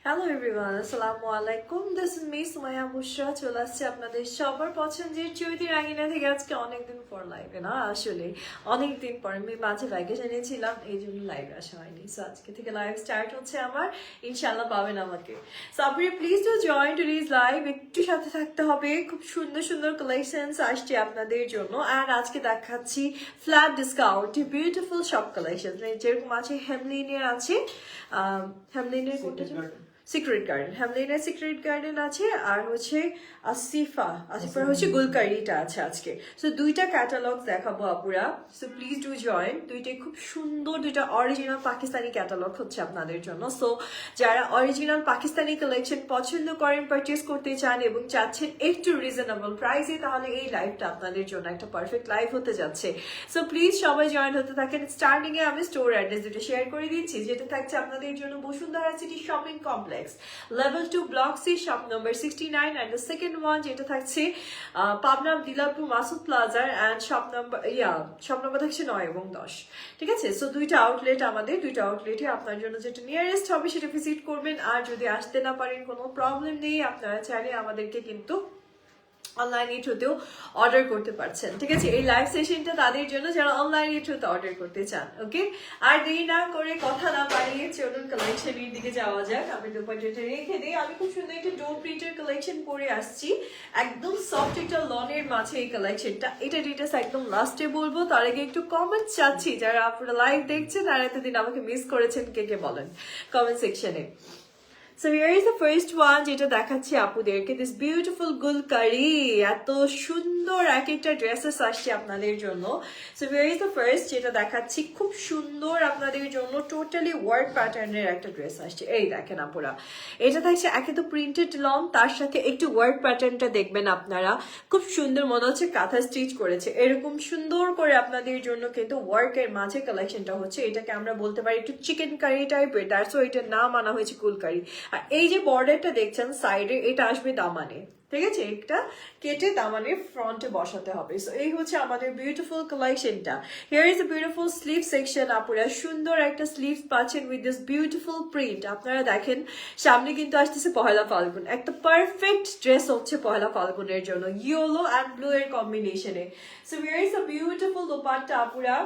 Hello everyone, আসসালামু আলাইকুম। This is me Sumaiya বুশরা। চলে আসছে আপনাদের সবার পছন্দের চৈতি রাঙিনা থেকে। আজকে অনেকদিন পর লাইভে না, আসলে অনেকদিন পর আমি মাঝে ভ্যাকেশনে ছিলাম, এই জন্য লাইভে আসা হয়নি। সো আজকে থেকে লাইভ স্টার্ট হচ্ছে আমার, ইনশাল্লাহ পাবেন আমাকে। সো আপনি please to join today's live, একটু সাথে থাকতে হবে। খুব সুন্দর সুন্দর কালেকশনস আসছে আপনাদের জন্য। আর আজকে দেখাচ্ছি ফ্ল্যাট ডিসকাউন্ট, বিউটিফুল সব কালেকশন, যেরকম আছে হেমলিনের আছে, হেমলিনের কোনটা সিক্রেট গার্ডেন, হ্যামলিনের সিক্রেট গার্ডেন আছে, আর হচ্ছে আসিফার হচ্ছে গুলকারিটা আছে আজকে। সো দুইটা ক্যাটালগ দেখাবো আপুরা। So please do join. দুইটাই খুব সুন্দর, দুইটা অরিজিনাল পাকিস্তানি ক্যাটালগ হচ্ছে আপনাদের জন্য। সো যারা অরিজিনাল পাকিস্তানি কালেকশন পছন্দ করেন, পারচেস করতে চান এবং চাচ্ছেন একটু রিজনেবল প্রাইসে, তাহলে এই লাইভটা আপনাদের জন্য একটা পারফেক্ট লাইভ হতে যাচ্ছে। সো প্লিজ সবাই জয়েন হতে থাকেন। স্টার্টিং এ আমি স্টোর অ্যাড্রেস দুটো শেয়ার করে দিচ্ছি, যেটা থাকছে আপনাদের জন্য Bashundhara city shopping complex, level 2 block C, shop number 69, and the second one যেটা থাকছে Pabna Dilarpur Masud Plaza, and shop number থাকছে 9 এবং 10। ঠিক আছে, সো দুইটা আউটলেট, আমাদের দুইটা আউটলেটে আপনার জন্য যেটা নিয়ারেস্ট হবে সেটা ভিজিট করবেন। আর যদি আসতে না পারেন, কোনো প্রবলেম নেই, আপনারা চাইলে আমাদেরকে কিন্তু অনলাইনের থ্রুতেও অর্ডার করতে পারছেন। ঠিক আছে, এই লাইভ সেশনটা তাদের জন্য যারা অনলাইনের থ্রুতে অর্ডার করতে চান। ওকে, আর দেরি না করে, কথা না বাড়িয়ে চলুন কালেকশনের দিকে যাওয়া যাক। আমি দুপাট্টাটা রেখে দিই। আমি খুব সুন্দর একটা ডোর প্রিন্টের কালেকশন পরে আসছি, একদম সফট একটা লনের মাঝে এই কালেকশনটা। এটা ডিটেলস একদম লাস্টে বলবো, তার আগে একটু কমেন্ট চাচ্ছি। যারা আপনারা লাইভ দেখছেন আর এতদিন আমাকে মিস করেছেন, কে কে বলেন কমেন্ট সেকশনে। So here is the first one, যেটা দেখাচ্ছি আপুদেরকে, this beautiful গুলকারি। এত সুন্দর এক একটা ড্রেসেস আসছে আপনাদের জন্য। So here is the first, যেটা দেখাচ্ছি খুব সুন্দর আপনাদের জন্য, টোটালি ওয়ার্ক প্যাটার্নের একটা ড্রেস আসছে। এই দেখেন আপুরা, এটা থাকছে একে তো প্রিন্টেড লং, তার সাথে একটু ওয়ার্ক প্যাটার্নটা দেখবেন আপনারা, খুব সুন্দর, মনে হচ্ছে কাঁথা স্টিচ করেছে। এরকম সুন্দর করে আপনাদের জন্য কিন্তু ওয়ার্কের মাঝে কালেকশনটা হচ্ছে। এটাকে আমরা বলতে পারি একটু চিকেন কারি টাইপের, দ্যাটস ওয়াই এটার নাম আনা হয়েছে গুলকারি। আর এই যে বর্ডারটা দেখছেন সাইডে, এটা আসবে দামানে। ঠিক আছে, একটা কেটে দামানের ফ্রন্টে বসাতে হবে। সো এই হচ্ছে আমাদের বিউটিফুল কালেকশনটা। Here is a beautiful sleeve section. আপুরা সুন্দর একটা স্লিভ পাচ্ছেন উইথ দিস বিউটিফুল প্রিন্ট। আপনারা দেখেন সামনে কিন্তু আসতেছে পহেলা ফাল্গুন, একটা পারফেক্ট ড্রেস হচ্ছে পহেলা ফাল্গুনের জন্য, ইয়েলো অ্যান্ড ব্লু এর কম্বিনেশনে। So here is a beautiful dupatta আপুরা,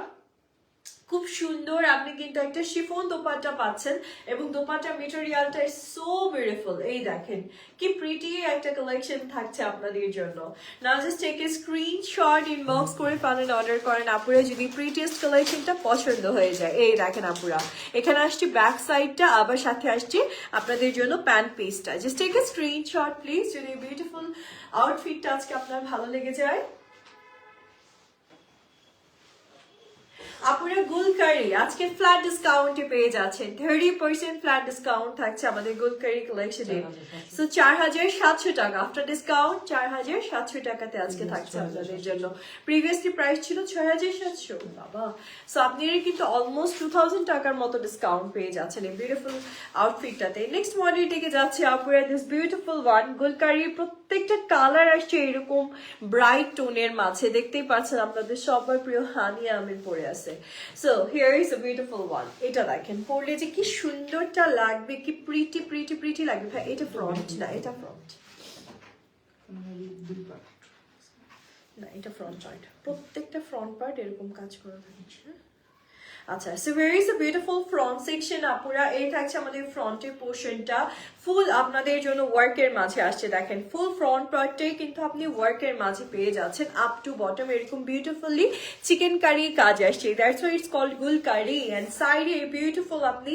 খুব সুন্দর। আপনি কিন্তু একটা শিফন দোপাট্টা পাচ্ছেন এবং দোপাট্টা মেটেরিয়ালটা সো বিউটিফুল। এই দেখেন কি প্রিটি একটা কালেকশন থাকছে আপনাদের জন্য। Now just take a screenshot, inbox করে পারেন, অর্ডার করেন আপুরা যদি প্রিটিয়েস্ট কালেকশনটা পছন্দ হয়ে যায়। এই দেখেন আপুরা, এখানে আসছে ব্যাক সাইডটা, আবার সাথে আসছে আপনাদের জন্য প্যান্ট পিসটা। Just take a screenshot please, যদি বিউটিফুল আউটফিটটা আজকে আপনার ভালো লেগে যায়। আপুরা গুলকারি আজকে ফ্ল্যাট ডিসকাউন্টে পেয়ে যাচ্ছেন, 30% ফ্ল্যাট ডিসকাউন্ট থাকছে আমাদের গুলকারি কালেকশনে। সো 4700 টাকা আফটার ডিসকাউন্ট, 4700 টাকাতে আজকে থাকছে আপনাদের জন্য। প্রিভিয়াসলি প্রাইস ছিল 6700। বাবা, সো আপনি কিন্তু অলমোস্ট 2000 টাকার মতো ডিসকাউন্ট পেয়ে যাচ্ছেন এই বিউটিফুল আউটফিটটাতে। নেক্সট মডেল থেকে যাচ্ছে আপুরা, দিস বিউটিফুল ওয়ান গুলকারি। প্রত্যেকটা কালার আসছে এরকম ব্রাইট টোনের মাঝে, দেখতেই পাচ্ছেন আপনাদের সবার প্রিয় হানি আমির পরে আছে। So here is a beautiful one. এটা দেখেন পরলে যে কি সুন্দরটা লাগবে, কি প্রিটি প্রিটি প্রিটি লাগবে। ভাই এটা ফ্রন্ট না, এটা ফ্রন্ট না, এটা ফ্রন্ট পার্ট। প্রত্যেকটা ফ্রন্ট পার্ট এরকম কাজ করা থাকছে। আচ্ছা, so very is a beautiful front section আপুরা। এই থাকছে আমাদের ফ্রন্টের পোর্শনটা, ফুল আপনাদের জন্য ওয়ার্কের মাঝে আসছে। দেখেন ফুল ফ্রন্ট পার্টটাই কিন্তু আপনি ওয়ার্কের মাঝে পেয়ে যাচ্ছেন, আপ টু বটম এরকম বিউটিফুলি চিকেন কারি কাজ আসছে। দ্যাটস ওয়াই ইটস কল্ড গুলকারি। অ্যান্ড সাইডে বিউটিফুল আপনি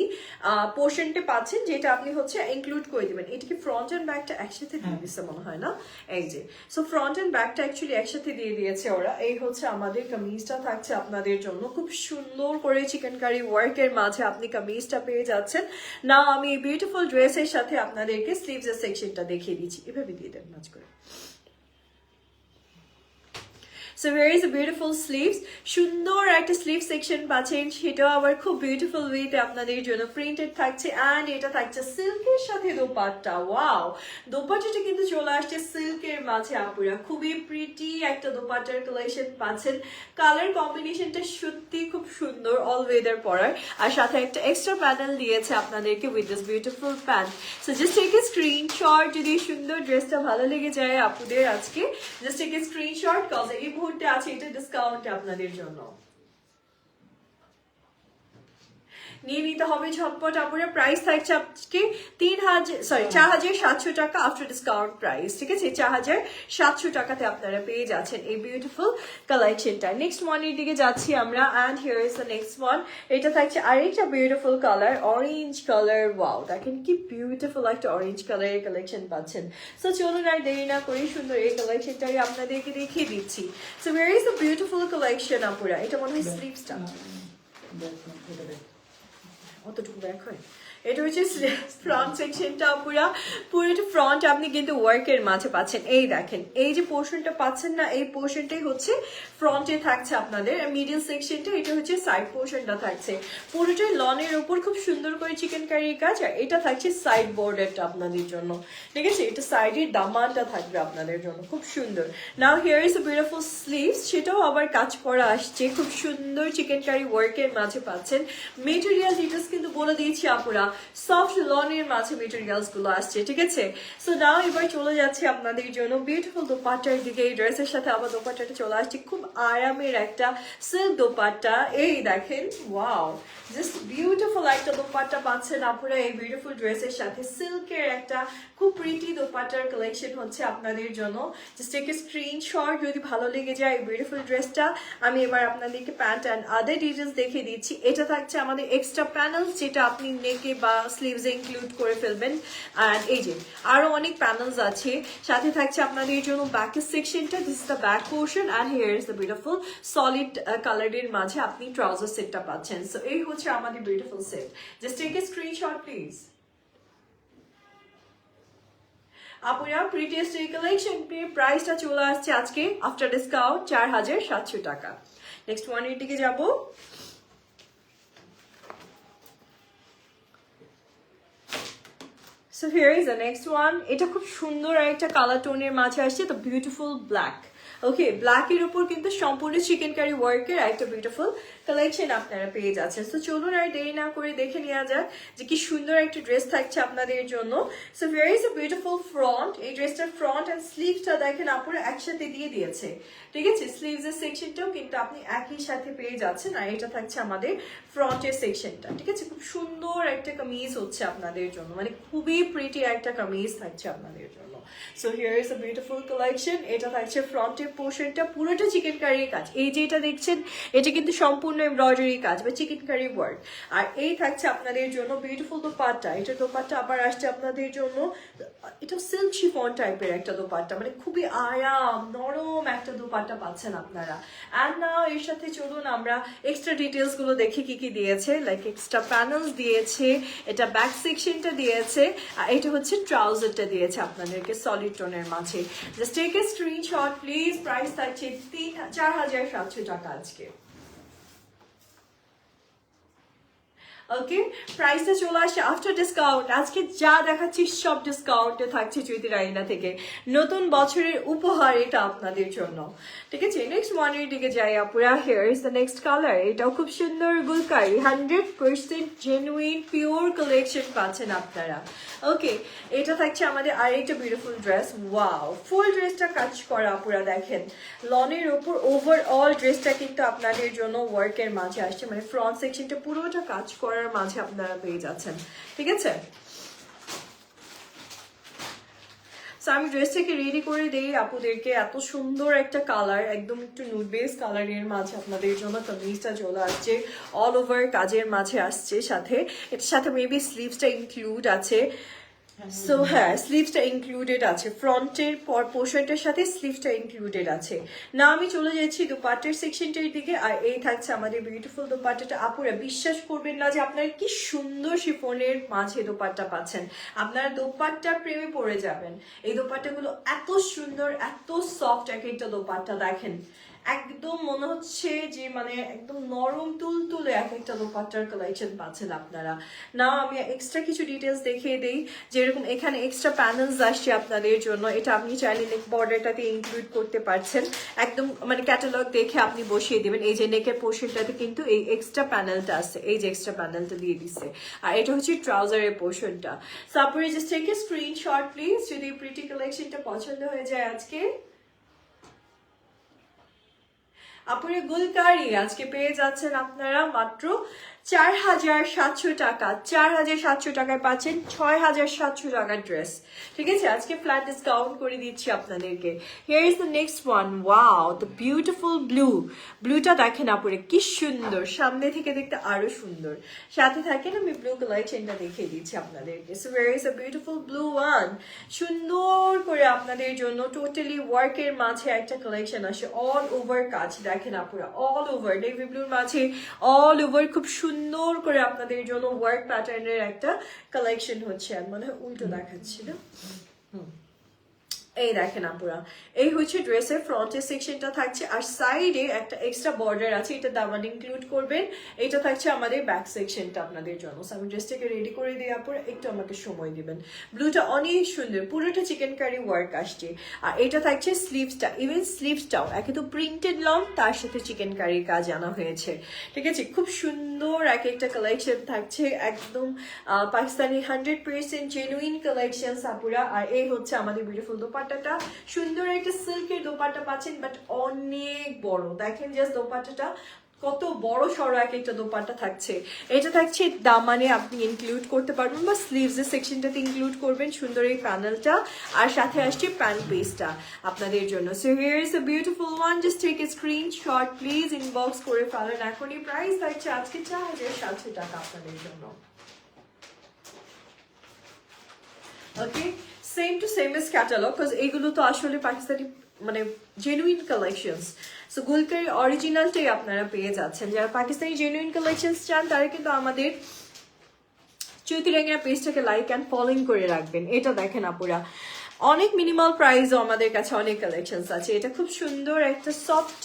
পোর্শনটা পাচ্ছেন, যেটা আপনি হচ্ছে ইনক্লুড করে দিবেন। এটা কি ফ্রন্ট অ্যান্ড ব্যাকটা একসাথে দিয়ে দিচ্ছে মনে হয় না, এই যে। সো ফ্রন্ট অ্যান্ড ব্যাকটা অ্যাকচুয়ালি একসাথে দিয়ে দিয়েছে ওরা। এই হচ্ছে আমাদের কামিজটা থাকছে আপনাদের জন্য, খুব সুন্দর করে চিকেন কারি ওয়ার্কের মাঝে আপনি কামিজটা পেয়ে যাচ্ছেন। না আমি এই বিউটিফুল ড্রেসের সাথে আপনাদেরকে স্লিভসের সেকশনটা দেখিয়ে দিচ্ছি, এভাবে দিয়ে দেন মাঝ করে। So here is a beautiful sleeves, সুন্দর একটা স্লিভ সেকশন পাচ্ছেন, সেটাও আবার খুব বিউটিফুল ওয়েতে আপনাদের জন্য প্রিন্টেড থাকছে। অ্যান্ড এটা থাকছে সিল্কের সাথে দোপাট্টা। ওয়াও, দোপাট্টাটা কিন্তু চলে আসছে সিল্কের মাঝে আপুরা, খুবই প্রিটি একটা দোপাট্টার কালেকশন পাচ্ছেন। কালার কম্বিনেশনটা সত্যি খুব সুন্দর, অল ওয়েদার পরার। আর সাথে একটা এক্সট্রা প্যানেল দিয়েছে আপনাদেরকে with this beautiful pant. So just take a screenshot, যদি সুন্দর ড্রেসটা ভালো লেগে যায় আপুদের আজকে, just take a screenshot, cause এই মুহূর্তে আছে এটা ডিসকাউন্ট আপনাদের জন্য। নিয়ে নিতে হবে ঝটপট আপুরা। প্রাইস থাকছে আজকে 4,700 টাকা আফটার ডিসকাউন্ট প্রাইস, ঠিক আছে? 4,700 টাকাতে আপনারা পেয়ে যাচ্ছেন এই বিউটিফুল কালেকশনটা। নেক্সট ওয়ানের দিকে যাচ্ছি আমরা, and here is the next one. এটা থাকছে আরেকটা beautiful colour, orange colour. Wow, দেখেন কি বিউটিফুল একটা অরেঞ্জ কালারের কালেকশন পাচ্ছেন। সো চলুন আর দেরি না করি সুন্দর এই কালেকশনটাই আপনাদেরকে দেখিয়ে দিচ্ছি। So here is the beautiful collection আপুরা। এটা মনে হয় স্লিভসটা অতটুকু ব্যাক হয়। এটা হচ্ছে ফ্রন্ট সেকশনটা পুরোটা ফ্রন্ট আপনি কিন্তু ওয়ার্কের মাঝে পাচ্ছেন। এই দেখেন, এই যে পোর্শনটা পাচ্ছেন না, এই পোর্শনটাই হচ্ছে ফ্রন্টে থাকছে আপনাদের। মিডল সেকশনটা এটা হচ্ছে সাইড পোর্শনটা থাকছে। পুরোটাই লনের উপর খুব সুন্দর করে চিকেন কারির কাজ, আর এটা থাকছে সাইড বর্ডারটা আপনাদের জন্য, ঠিক আছে? এটা সাইডের দামানটা থাকবে আপনাদের জন্য, খুব সুন্দর। Now here is a beautiful sleeves, সেটাও আবার কাজ করা আসছে, খুব সুন্দর চিকেন কারি ওয়ার্কের মাঝে পাচ্ছেন। মেটেরিয়াল ডিটেলস কিন্তু বলে দিয়েছি আপুরা, সফট লনের মাঝে মেটেরিয়ালস গুলো আসছে, ঠিক আছে? সো নাও এবার চলে যাচ্ছে আপনাদের জন্য বিউটিফুল দোপাট্টার দিকে। এই ড্রেসের সাথে আবার দোপাট্টাটা চলে আসছে, খুব আরামের একটা সিল্ক দোপাট্টা। এই দেখেন, ওয়াও, জাস্ট বিউটিফুল একটা দোপাট্টা পাচ্ছেন আপুরা এই বিউটিফুল ড্রেসের সাথে। সিল্কের একটা খুব প্রিটি দোপাট্টার কালেকশন হচ্ছে আপনাদের জন্য। জাস্ট টেক এ স্ক্রিনশট, যদি ভালো লেগে যায় এই বিউটিফুল ড্রেসটা। আমি এবার আপনাদেরকে প্যান্ট অ্যান্ড আদার ডিটেলস দেখিয়ে দিচ্ছি। এটা থাকছে আমাদের এক্সট্রা প্যানেল, যেটা আপনি নেকে বা স্লিভসে ইনক্লুড করে ফেলবেন। অ্যান্ড এই যে আরো অনেক প্যানেলস আছে, সাথে থাকছে আপনাদের জন্য ব্যাকের সেকশনটা। This is the back portion, and here is the beautiful solid কালারের মাঝে আপনি ট্রাউজার সেটটা পাচ্ছেন। সো এই হচ্ছে আমাদের beautiful set. Just take a screenshot please. আপুরা প্রিটিয়েস্ট এই কালেকশন প্রাইসটা চলে আসছে আজকে আফটার ডিসকাউন্ট 4,700 টাকা। নেক্সট ওয়ানের দিকে যাবো। So here is the next one. এটা খুব সুন্দর একটা কালার টোনের মাঝে আসছে, তো বিউটিফুল ব্ল্যাক। ওকে, ব্ল্যাকের উপর কিন্তু সম্পূর্ণ চিকেন কারি ওয়ার্কের একটা বিউটিফুল কালেকশন আপনারা পেয়ে যাচ্ছেন। সো চলুন আর দেরি না করে দেখে নেওয়া যাক যে কি সুন্দর একটা ড্রেস থাকছে আপনাদের জন্য। So here is a beautiful front. এই ড্রেসটার ফ্রন্ট অ্যান্ড স্লিভসটা দেখেন আপুরা একসাথে দিয়ে দিয়েছে, ঠিক আছে? স্লিভসের সেকশনটাও কিন্তু আপনি একই সাথে পেয়ে যাচ্ছেন। আর এটা থাকছে আমাদের ফ্রন্টের সেকশনটা, ঠিক আছে? খুব সুন্দর একটা কামিজ হচ্ছে আপনাদের জন্য, মানে খুবই প্রিটি একটা কামিজ থাকছে আপনাদের জন্য। So here is a beautiful collection. এটা থাকছে ফ্রন্টের পোর্শনটা পুরোটা চিকেন কারির কাজ। এই যে এটা দেখছেন, এটা কিন্তু সম্পূর্ণ এমব্রয়ডারি কাজ বা চিকেন কারি ওয়ার্ক। আর এই থাকছে আপনাদের জন্য বিউটিফুল দোপাট্টা। এটা দোপাট্টা আবার আসছে আপনাদের জন্য, এটা সিল্ক শিফন টাইপের একটা দোপাট্টা, মানে খুবই আরাম নরম একটা দোপাট্টা পাচ্ছেন আপনারা। অ্যান্ড নাও এর সাথে চলুন আমরা এক্সট্রা ডিটেলস গুলো দেখি কি কি দিয়েছে। লাইক এক্সট্রা প্যানেলস দিয়েছে, এটা ব্যাক সেকশনটা দিয়েছে, আর এটা হচ্ছে ট্রাউজারটা দিয়েছে আপনাদেরকে সলিড টোনের মাঝে। Just take a screenshot please. Price থাকছে 4,700 টাকা আজকে। ওকে, প্রাইসটা চলে আসে আফটার ডিসকাউন্ট। আজকে যা দেখাচ্ছি সব ডিসকাউন্টে থাকছে চৈতির আইনা থেকে। নতুন বছরের উপহার এটা আপনাদের জন্য, ঠিক আছে? নেক্সট ওয়ানের দিকে যাই আপুরা। Here is the next colour. এটাও খুব সুন্দর গুলকারি, 100% জেনুইন পিওর কালেকশন পাচ্ছেন আপনারা। ওকে, এটা থাকছে আমাদের আরেকটা বিউটিফুল ড্রেস। ওয়াও, ফুল ড্রেসটা কাজ করা আপুরা, দেখেন লনের উপর ওভারঅল ড্রেসটা কিন্তু আপনাদের জন্য ওয়ার্কের মাঝে আসছে, মানে ফ্রন্ট সেকশনটা পুরোটা কাজ করার মাঝে আপনারা পেয়ে যাচ্ছেন, ঠিক আছে? আমি ড্রেসটাকে রেডি করে দিই আপুদেরকে। এত সুন্দর একটা কালার, একদম একটু নুড বেস কালারের মাঝে আপনাদের জন্য কামিজটা চলে আসছে, অল ওভার কাজের মাঝে আসছে। সাথে এটার সাথে মেবি স্লিভসটা ইনক্লুড আছে। সো হ্যাঁ, স্লিভসটা ইনক্লুডেড আছে, ফ্রন্টের পোর্শনটার সাথে স্লিভসটা ইনক্লুডেড আছে। না আমি চলে যাচ্ছি দোপাট্টার সেকশনটার দিকে। আর এই থাকছে আমাদের বিউটিফুল দোপাট্টাটা। আপুরা বিশ্বাস করবেন না যে আপনারা কি সুন্দর শিফনের মাঝে দোপাট্টা পাচ্ছেন, আপনারা দোপাট্টার প্রেমে পড়ে যাবেন। এই দোপাট্টাগুলো এত সুন্দর, এত সফট এক একটা দোপাট্টা, দেখেন একদম মনে হচ্ছে যে মানে একদম নরম তুলতুলে এক একটা দোপাট্টার কালেকশন পাচ্ছেন আপনারা। না আমি এক্সট্রা কিছু ডিটেলস দেখিয়ে দিই, যেরকম এখানে এক্সট্রা প্যানেলস আসছে আপনাদের জন্য, এটা আপনি চাইলে নেক বর্ডারটাতে ইনক্লুড করতে পারছেন, একদম মানে ক্যাটালগ দেখে আপনি বসিয়ে দেবেন। এই যে নেকের পোর্শনটাতে কিন্তু এই এক্সট্রা প্যানেলটা আছে, এই যে এক্সট্রা প্যানেলটা দিয়ে দিচ্ছে, আর এটা হচ্ছে ট্রাউজারের পোর্শনটা। সো আপনারা just take a screenshot please যদি প্রিটি কালেকশনটা পছন্দ হয়ে যায় আজকে। আপুরে গুলকারি আজকে পেয়ে যাচ্ছেন আপনারা মাত্র 4,700 টাকা। 4,700 টাকায় পাচ্ছেন 6,700 টাকার ড্রেস। ঠিক আছে, আজকে ফ্ল্যাট ডিসকাউন্ট করে দিচ্ছি আপনাদেরকে। Here is the next one. Wow, the beautiful blue. ব্লুটা দেখেন আপুরে কি সুন্দর, সামনে থেকে দেখতে আরো সুন্দর। সাথে থাকেন আমি ব্লু কালেকশনটা দেখিয়ে দিচ্ছি আপনাদেরকে। So here is a beautiful blue one. সুন্দর করে আপনাদের জন্য টোটালি ওয়ার্কের মাঝে একটা কালেকশন আসে, অল ওভার কাজ দেখেন আপুরা, অল ওভার নেভি ব্লুর মাঝে অল ওভার খুব সুন্দর করে আপনাদের জন্য ওয়ার্ক প্যাটার্নের একটা কালেকশন হচ্ছে। আর মনে হয় উল্টো দেখাচ্ছি না, এই দেখেন আপুরা, এই হচ্ছে ড্রেসের ফ্রন্টের সেকশনটা থাকছে, আর সাইডে একটা এক্সট্রা বর্ডার আছে, এটা দামান ইনক্লুড করবেন। এটা থাকছে আমাদের ব্যাক সেকশনটা আপনাদের জন্য। আমি ড্রেসটাকে রেডি করে দিই আপুরা, একটু আমাকে সময় দিবেন। ব্লুটা অনেক সুন্দর, পুরোটা চিকেন কারি ওয়ার্ক আসছে, আর এটা থাকছে স্লিভসটা, ইভেন স্লিভসটাও একে তো প্রিন্টেড লং, তার সাথে চিকেন কারির কাজ আনা হয়েছে। ঠিক আছে, খুব সুন্দর এক একটা কালেকশন থাকছে, একদম পাকিস্তানি 100% জেনুইন কালেকশন আপুরা। আর এই হচ্ছে আমাদের বিউটিফুল দোপাট্টাটা, সুন্দর একটা সিল্কের দোপাট্টা পাচ্ছেন, বাট অনেক বড়। দেখেন জাস্ট দোপাট্টাটা কত বড় সড়ো এক একটা দোপাট্টা থাকছে। এটা থাকছে দামানে আপনি ইনক্লুড করতে পারবেন, বা স্লিভসের সেকশনটাতে ইনক্লুড করবেন সুন্দর এই প্যানেলটা, আর সাথে আসছে প্যান্ট পিসটা আপনাদের জন্য। So here is a beautiful one, just take a screenshot please, inbox করে ফেলেন এখনই। প্রাইস থাকছে আজকে 4,700 টাকা আপনাদের জন্য। Okay, same to same as catalogue, because এইগুলো তো আসলে পাকিস্তানি মানে জেনুইন কালেকশনস। সো গুলকারি অরিজিনালটাই আপনারা পেয়ে যাচ্ছেন। যারা পাকিস্তানি জেনুইন কালেকশনস চান তারা কিন্তু আমাদের চৈতি রাঙ্গিনা পেজটাকে লাইক অ্যান্ড ফলোইং করে রাখবেন। এটা দেখেন আপুরা, অনেক মিনিমাল প্রাইসও আমাদের কাছে অনেক কালেকশনস আছে। এটা খুব সুন্দর একটা সফট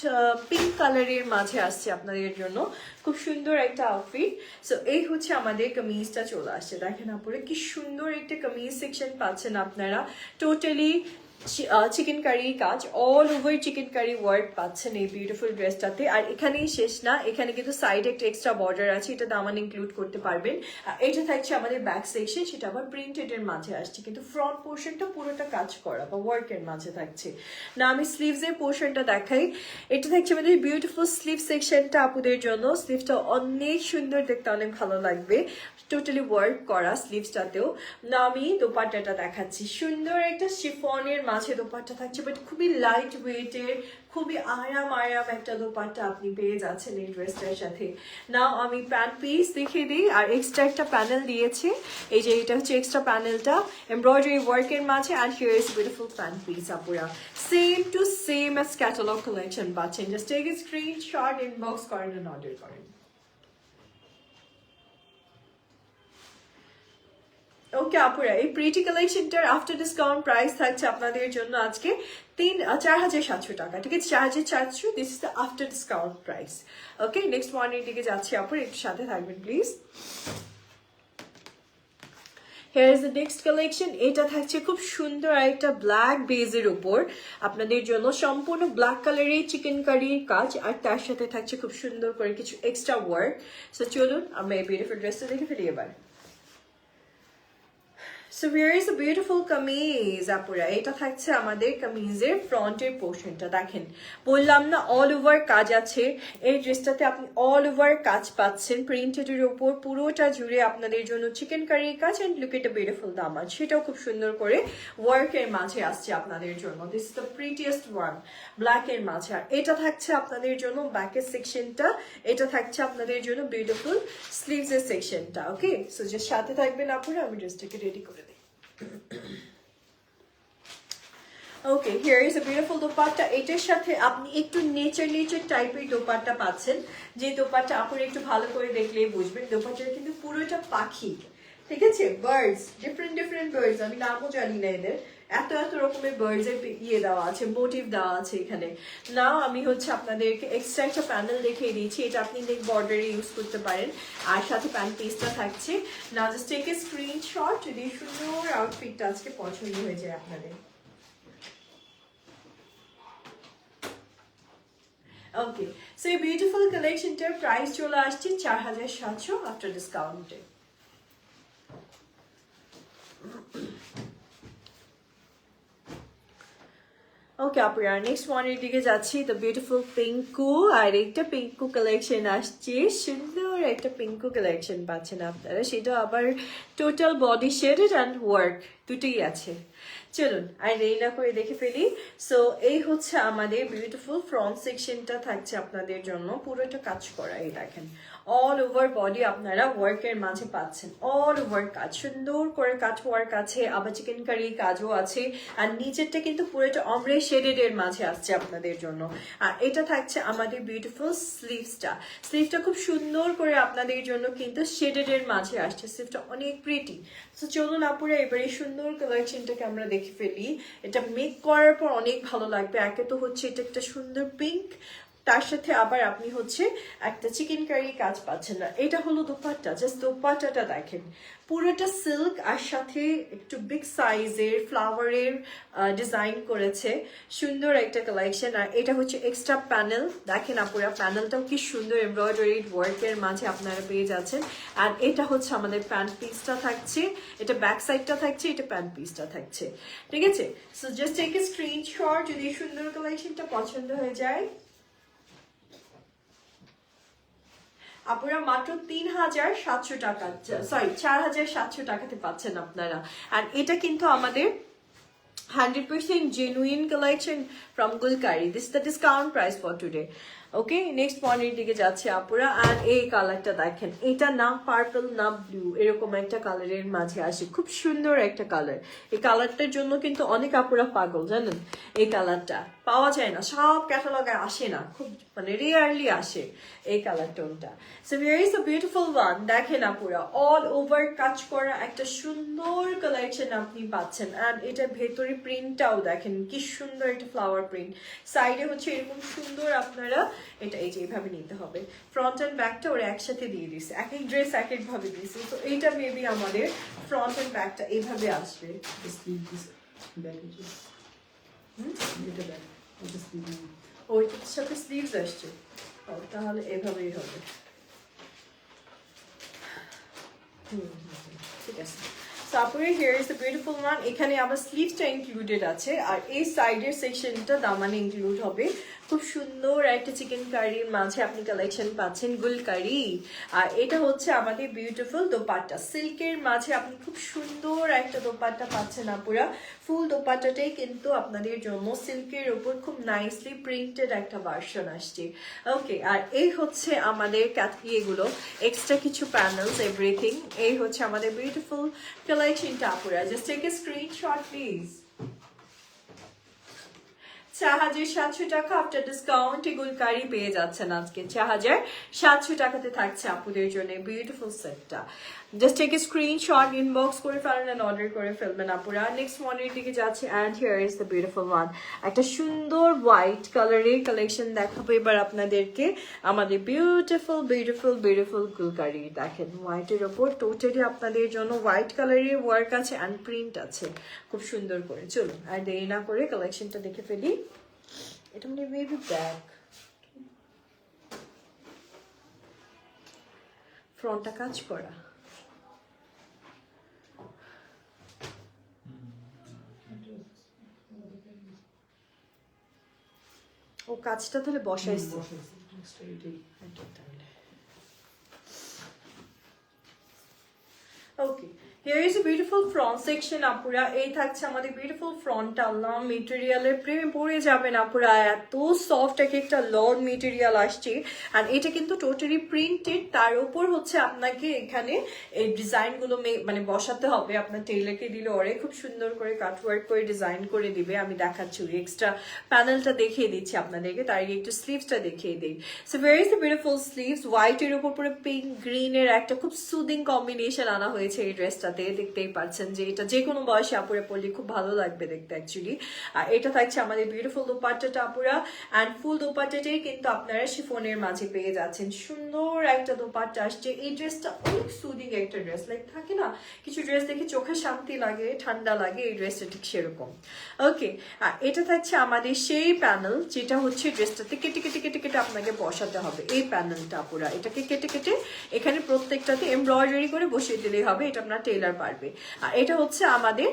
পিঙ্ক কালারের মাঝে আসছে আপনাদের জন্য, খুব সুন্দর একটা আউটফিট। সো এই হচ্ছে আমাদের কামিজটা চলে আসছে, দেখেন আপুরে কি সুন্দর একটা কামিজ সেকশন পাচ্ছেন আপনারা। টোটালি চিকেন কারি কাজ, all over chicken curry work পাচ্ছেন এই বিউটিফুল ড্রেসটাতে। আর এখানেই শেষ না, এখানে কিন্তু সাইডে একটা এক্সট্রা বর্ডার আছে, এটা দামান ইনক্লুড করতে পারবেন। এটা থাকছে আমাদের ব্যাক সেকশন, সেটা আবার প্রিন্টেড এর মাঝে আসছে, কিন্তু ফ্রন্ট পোর্শনটা পুরোটা কাজ করা বা ওয়ার্কের মাঝে থাকছে। না আমি স্লিভস এর পোর্শনটা দেখাই, এটা থাকছে আমাদের বিউটিফুল স্লিভ সেকশনটা আপুদের জন্য। স্লিভটা অনেক সুন্দর দেখতে, অনেক ভালো লাগবে, টোটালি ওয়ার্ক করা স্লিভসটাতেও। না আমি দোপাট্টাটা দেখাচ্ছি, সুন্দর একটা শিফনের মাঝে দোপাট্টা থাকছে, বাট খুবই লাইট ওয়েটের, খুবই আরাম একটা দোপাট্টা আপনি পেয়ে যাচ্ছেন এই ড্রেসটার সাথে। নাও আমি প্যান্ট পিস দেখিয়ে দিই, আর এক্সট্রা একটা প্যানেল দিয়েছে, এই যে এটা হচ্ছে এক্সট্রা প্যানেলটা এমব্রয়ডারি ওয়ার্কের মাঝে। And here is beautiful pant piece আপুরা, same to same as catalogue collection পাচ্ছেন। Just take a screenshot, inbox করেন এন্ড অর্ডার করেন। ওকে আপুরা, এই প্রিটি কালেকশনটার আফটার ডিসকাউন্ট প্রাইস থাকছে আপনাদের জন্য আজকে 4,700 টাকা। ঠিক আছে, 4,400, this is the after discount price. Okay, next ওয়ানের দিকে যাচ্ছি আপুরা, একটু সাথে থাকবেন please. Here is the next collection. এটা থাকছে খুব সুন্দর একটা ব্ল্যাক বেজের উপর আপনাদের জন্য, সম্পূর্ণ ব্ল্যাক কালারের চিকেন কারির কাজ, আর তার সাথে থাকছে খুব সুন্দর করে কিছু এক্সট্রা ওয়ার্ক। সো চলুন আমরা এই বিউটিফুল ড্রেসটা দেখে ফেলি এবার। So here is a beautiful kameez আপুরা, এটা থাকছে আমাদের কামিজের ফ্রন্টের পোর্শনটা। দেখেন বললাম না অল ওভার কাজ আছে, এই ড্রেসটাতে আপনি অল ওভার কাজ পাচ্ছেন প্রিন্টেডের উপর, পুরোটা জুড়ে আপনাদের জন্য চিকেন কারির কাজ। And look at a beautiful দামান, সেটাও খুব সুন্দর করে ওয়ার্কের মাঝে আসছে আপনাদের জন্য। This is the prettiest one, ব্ল্যাকের মাঝে। আর এটা থাকছে আপনাদের জন্য ব্যাকের সেকশনটা, এটা থাকছে আপনাদের জন্য বিউটিফুল স্লিভসের সেকশনটা। ওকে, সো যে সাথে থাকবেন আপুরা, আমি ড্রেসটাকে রেডি করে দিই। Okay, here is a beautiful dupatta. এটার সাথে আপনি একটু নেচার টাইপের দোপাট্টা পাচ্ছেন, যে দোপাট্টা আপনি একটু ভালো করে দেখলেই বুঝবেন। দোপাট্টার কিন্তু পুরোটা পাখি, ঠিক আছে, বার্ডস, ডিফারেন্ট বার্ডস, আমি নামও জানি না এদের, এত এত রকমের বার্ডস এর ইয়ে দেওয়া আছে, মোটিভ দেওয়া আছে এখানে। নাও আমি হচ্ছে আপনাদেরকে এক্সট্রা একটা প্যানেল দেখিয়ে দিয়েছি, এটা আপনি নেক বর্ডারে ইউজ করতে পারেন, আর সাথে প্যান্ট পিসটা থাকছে। না জাস্ট টেক এ স্ক্রিনশট যদি সুন্দর আউটফিটটা আজকে পছন্দ হয়ে যায় আপনাদের। ওকে, সো এই বিউটিফুল কালেকশনটার প্রাইস চলে আসছে 4700 আফটার ডিসকাউন্টে। ওকে আপুরা, নেক্সট ওয়ানের দিকে যাচ্ছি। দ্য বিউটিফুল পিঙ্কু, আর একটা পিঙ্কু কালেকশন আসছে, সুন্দর একটা পিঙ্কু কালেকশন পাচ্ছেন আপনারা, সেটা আবার total body shaded and work দুটোই আছে। চলুন আর দেরি না করে দেখে ফেলি। সো এই হচ্ছে আমাদের বিউটিফুল ফ্রন্ট সেকশনটা থাকছে আপনাদের জন্য, পুরোটা কাজ করা। এই দেখেন অল ওভার বডি আপনারা ওয়ার্কের মাঝে পাচ্ছেন, অল ওভার কাজ, সুন্দর করে কাজ ওয়ার্ক আছে, আবার চিকেন কারি কাজও আছে। আর নিচেরটা কিন্তু পুরোটা অমরে শেডেড এর মাঝে আসছে আপনাদের জন্য। আর এটা থাকছে আমাদের বিউটিফুল স্লিভসটা, স্লিভটা খুব সুন্দর করে আপনাদের জন্য কিন্তু শেডেড এর মাঝে আসছে, স্লিভটা অনেক প্রিটি। তো চলুন আপুরা এবার এই সুন্দর কালেকশনটাকে আমরা দেখে ফেলি। এটা মেক করার পর অনেক ভালো লাগবে। একে তো হচ্ছে এটা একটা সুন্দর পিঙ্ক, তার সাথে আবার আপনি হচ্ছে একটা চিকেন কারি কাজ পাচ্ছেন না। এটা হলো দোপাট্টা, জাস্ট দোপাট্টাটা দেখেন, পুরোটা সিল্ক আর সাথে একটু বিগ সাইজের ফ্লাওয়ারের ডিজাইন করেছে, সুন্দর একটা কালেকশন। আর এটা হচ্ছে এক্সট্রা প্যানেল, দেখেন আপুরা প্যানেলটাও কি সুন্দর এমব্রয়ডারি ওয়ার্কের মাঝে আপনারা পেয়ে যাচ্ছেন। আর এটা হচ্ছে আমাদের প্যান্ট পিসটা থাকছে, এটা ব্যাক সাইডটা থাকছে, এটা প্যান্ট পিসটা থাকছে, ঠিক আছে। So just take a screenshot যদি সুন্দর কালেকশনটা পছন্দ হয়ে যায়। আপনারা মাত্র 3700 টাকা, সরি 4700 টাকাতে পাচ্ছেন আপনারা। আর এটা কিন্তু আমাদের 100% genuine collection from Gulkari. This is the discount price for today. Okay, next পয়েন্টের দিকে যাচ্ছে আপুরা। আর এই কালারটা দেখেন, এটা না পার্পল না ব্লু, এরকম একটা কালারের মাঝে আসে, খুব সুন্দর একটা কালার। এই কালারটার জন্য কিন্তু অনেক আপুরা পাগল, জানেন এই কালারটা পাওয়া যায় না, সব ক্যাটালগে আসে না, খুব মানে রেয়ারলি আসে এই কালার টোনটা। So here is a beautiful one, দেখেন আপুরা অল ওভার কাজ করা একটা সুন্দর কালেকশন আপনি পাচ্ছেন। অ্যান্ড এটার ভেতরে প্রিন্টটাও দেখেন কি সুন্দর একটা ফ্লাওয়ার প্রিন্ট, সাইডে হচ্ছে এরকম সুন্দর। আপনারা এটা এই যে এইভাবে নিতে হবে, ফ্রন্ট অ্যান্ড ব্যাকটা ওরা একসাথে দিয়ে দিচ্ছে, এক এক ড্রেস এক এক ভাবে দিচ্ছে। তো এইটা মেবি আমাদের ফ্রন্ট অ্যান্ড ব্যাকটা এইভাবে আসবে। ওইটার সাথে স্লিভস আসছে, তাহলে এভাবেই হবে। ঠিক আছে, তারপরে here is the beautiful one, এখানে আবার স্লিভসটা ইনক্লুডেড আছে, আর এই সাইডের সেকশনটা দামানে ইনক্লুড হবে। খুব সুন্দর একটা চিকেন কারির মাঝে আপনি কালেকশন পাচ্ছেন গুলকারি। আর এটা হচ্ছে আমাদের বিউটিফুল দোপাট্টা, সিল্কের মাঝে আপনি খুব সুন্দর একটা দোপাট্টা পাচ্ছেন আপুরা। ফুল দোপাট্টাটাই কিন্তু আপনাদের জন্য সিল্কের উপর খুব নাইসলি প্রিন্টেড একটা ভার্সন আসছে। ওকে, আর এই হচ্ছে আমাদের এগুলো এক্সট্রা কিছু প্যানেলস এভরিথিং। এই হচ্ছে আমাদের বিউটিফুল কালেকশনটা আপুরা, just take a screenshot please. 4700 টাকা আফটার ডিসকাউন্ট গুলকারি পেয়ে যাচ্ছেন আজকে 4700 টাকাতে থাকছে আপুদের জন্য বিউটিফুল সেটটা। Just take a screenshot, inbox করে ফেলেন এন্ড অর্ডার করে ফেলবেন আপুরা। নেক্সট ওয়ানের দিকে যাচ্ছে, and here is the beautiful one, একটা সুন্দর হোয়াইট কালারের কালেকশন দেখাবো এবার আপনাদেরকে। আমাদের বিউটিফুল বিউটিফুল বিউটিফুল গুলকারি দেখেন, হোয়াইটের ওপর টোটালি আপনাদের জন্য হোয়াইট কালারের ওয়ার্ক আছে অ্যান্ড প্রিন্ট আছে খুব সুন্দর করে। চলুন আর দেরি না করে কালেকশনটা দেখে ফেলি। এটা মানে বেবি ব্যাক, ফ্রন্টটা কাজ করা, ও কাজটা তাহলে বসাইছে। ওকে, here is a beautiful front section আপুরা। এই থাকছে আমাদের বিউটিফুল ফ্রন্ট আল্লাহ মেটেরিয়ালের প্রেমে পড়ে যাবেন আপুরা, এত সফট একটা লর্ড মেটেরিয়াল আসছে। আর এটা কিন্তু টোটালি প্রিন্টেড, তার উপর হচ্ছে আপনাকে এখানে এই ডিজাইনগুলো মানে বসাতে হবে। আপনার টেইলারকে দিলে ওরে খুব সুন্দর করে কাটওয়ার্ক করে ডিজাইন করে দিবে। আমি দেখাচ্ছি এক্সট্রা প্যানেলটা দেখিয়ে দিচ্ছি আপনাদেরকে, তার আগে একটু স্লিভসটা দেখিয়ে দিই। So very is the beautiful sleeves, হোয়াইটের উপর পুরো পিঙ্ক গ্রিনের একটা খুব সুদিং কম্বিনেশন আনা হয়েছে এই ড্রেসটা। সাথে দেখতেই পাচ্ছেন যে এটা যে কোনো বয়সে আপুরে পরলে খুব ভালো লাগবে দেখতে অ্যাকচুয়ালি। আর এটা থাকছে আমাদের বিউটিফুল দোপাট্টাটা আপুরা, অ্যান্ড ফুল দোপাট্টাটাই কিন্তু আপনারা শিফনের মাঝে পেয়ে যাচ্ছেন। সুন্দর একটা দোপাট্টা আসছে। এই ড্রেসটা অনেক সুদিং একটা ড্রেস, লাইক থাকে না কিছু ড্রেস দেখে চোখে শান্তি লাগে, ঠান্ডা লাগে, এই ড্রেসটা ঠিক সেরকম। ওকে, আর এটা থাকছে আমাদের সেই প্যানেল যেটা হচ্ছে ড্রেসটাতে কেটে কেটে কেটে কেটে আপনাকে বসাতে হবে। এই প্যানেলটা পুরা এটাকে কেটে কেটে এখানে প্রত্যেকটাতে এমব্রয়ডারি করে বসিয়ে দিলেই হবে, এটা আপনার টেলার পারবে। আর এটা হচ্ছে আমাদের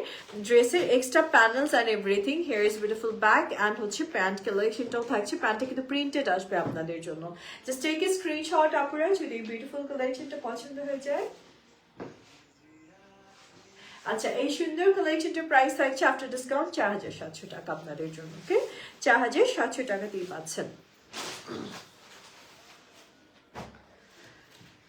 ড্রেসের extra panels and everything. Hair is beautiful back and হচ্ছে প্যান্ট কালেকশনটাও থাকছে। প্যান্টটা কিন্তু প্রিন্টেড আসবে আপনাদের জন্য। জাস্ট টেক এ স্ক্রিনশট আপুরা যদি বিউটিফুল কালেকশনটা পছন্দ হয়ে যায়। আচ্ছা, এই সুন্দর কালেকশনটার প্রাইস থাকছে আফটার ডিসকাউন্ট 4700 টাকা আপনাদের জন্য। ওকে, 4700 টাকা দিয়ে পাচ্ছেন।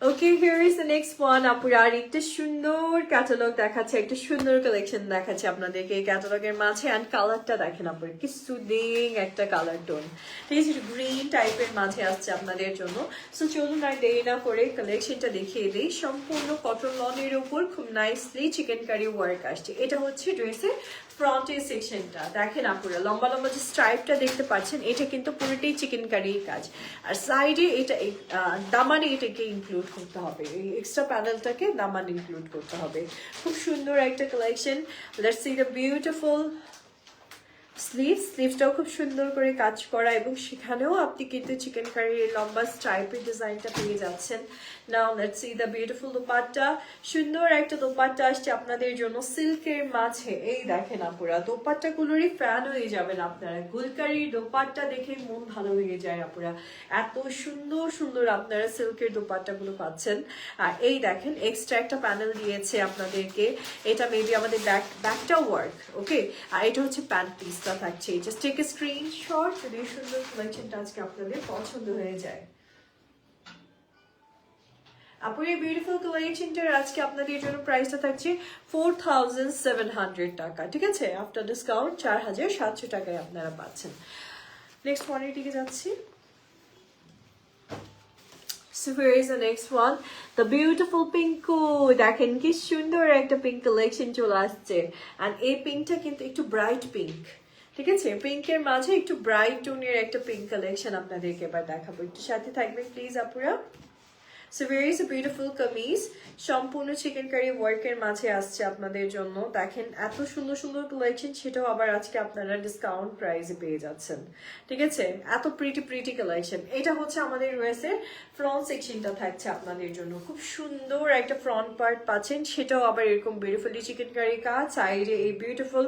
Okay, here is the next one আপুরা। আর একটা সুন্দর ক্যাটালগ দেখাচ্ছে, একটা সুন্দর কালেকশন দেখাচ্ছে আপনাদেরকে এই ক্যাটালগের মাঝে। অ্যান্ড কালারটা দেখেন আপুরা, কি সুদিং একটা কালার টোন, ঠিক আছে, গ্রিন টাইপের মাঝে আসছে আপনাদের জন্য। সো চলুন আর দেরি না করে কালেকশনটা দেখিয়ে দিই। সম্পূর্ণ কটন লনের উপর খুব নাইসলি চিকেন কারি ওয়ার্ক আসছে। এটা হচ্ছে ড্রেসের ফ্রন্টের সেকশনটা দেখেন আপুরা, লম্বা লম্বা যে স্ট্রাইপটা দেখতে পাচ্ছেন এটা কিন্তু পুরোটাই চিকেন কারির কাজ। আর সাইডে এটা দামানে এটাকে ইনক্লুড করতে হবে, এই এক্সট্রা প্যানেলটাকে দামান ইনক্লুড করতে হবে। খুব সুন্দর একটা collection. Let's see the beautiful স্লিভসটাও খুব সুন্দর করে কাজ করা, এবং সেখানেও আপনি কিন্তু চিকেন কারির লম্বা স্ট্রাইপের ডিজাইনটা পেয়ে যাচ্ছেন। নাও let's see the beautiful dupatta. সুন্দর একটা দোপাট্টা আসছে আপনাদের জন্য সিল্কের মাঝে। এই দেখেন আপুরা, দোপাট্টাগুলোরই ফ্যান হয়ে যাবেন আপনারা। গুলকারির দোপাট্টা দেখে মন ভালো হয়ে যায় আপুরা, এত সুন্দর সুন্দর আপনারা সিল্কের দোপাট্টাগুলো পাচ্ছেন। আর এই দেখেন এক্সট্রা একটা প্যানেল দিয়েছে আপনাদেরকে, এটা মেবি আমাদের ব্যাকটা ওয়ার্ক। ওকে, আর এটা হচ্ছে প্যান্ট পিসটা থাকছে। জাস্ট টেক এ স্ক্রিনশট যদি সুন্দর কালেকশনটা আজকে আপনাদের পছন্দ হয়ে যায়। আপুর এই বিউটিফুল কালেকশনটার আজকে আপনাদের জন্য প্রাইসটা থাকছে 4700 টাকা, ঠিক আছে, আফটার ডিসকাউন্ট 4700 টাকায় আপনারা পাচ্ছেন। নেক্সট ওয়ানের দিকে যাচ্ছি। So here is the next one, the beautiful pinko. দেখেন কি সুন্দর একটা পিঙ্ক কালেকশন চলে আসছে। আর এই পিঙ্কটা কিন্তু একটু ব্রাইট পিঙ্ক, ঠিক আছে, পিঙ্কের মাঝে একটু ব্রাইট টোনের একটা পিঙ্ক কালেকশন আপনাদেরকে এবার দেখাবো। একটু সাথে থাকবেন প্লিজ আপুরা। So here is a beautiful kameez, সম্পূর্ণ চিকেন কারি ওয়ার্কের মাঝে আসছে আপনাদের জন্য। দেখেন এত সুন্দর সুন্দর কালেকশন, সেটাও আবার আজকে আপনারা ডিসকাউন্ট প্রাইসে পেয়ে যাচ্ছেন, ঠিক আছে, এত প্রিটি কালেকশন। এটা হচ্ছে আমাদের ড্রেসের ফ্রন্ট সেকশনটা থাকছে আপনাদের জন্য। খুব সুন্দর একটা ফ্রন্ট পার্ট পাচ্ছেন, সেটাও আবার এরকম বিউটিফুলি চিকেন কারি কাজ। সাইডে এই বিউটিফুল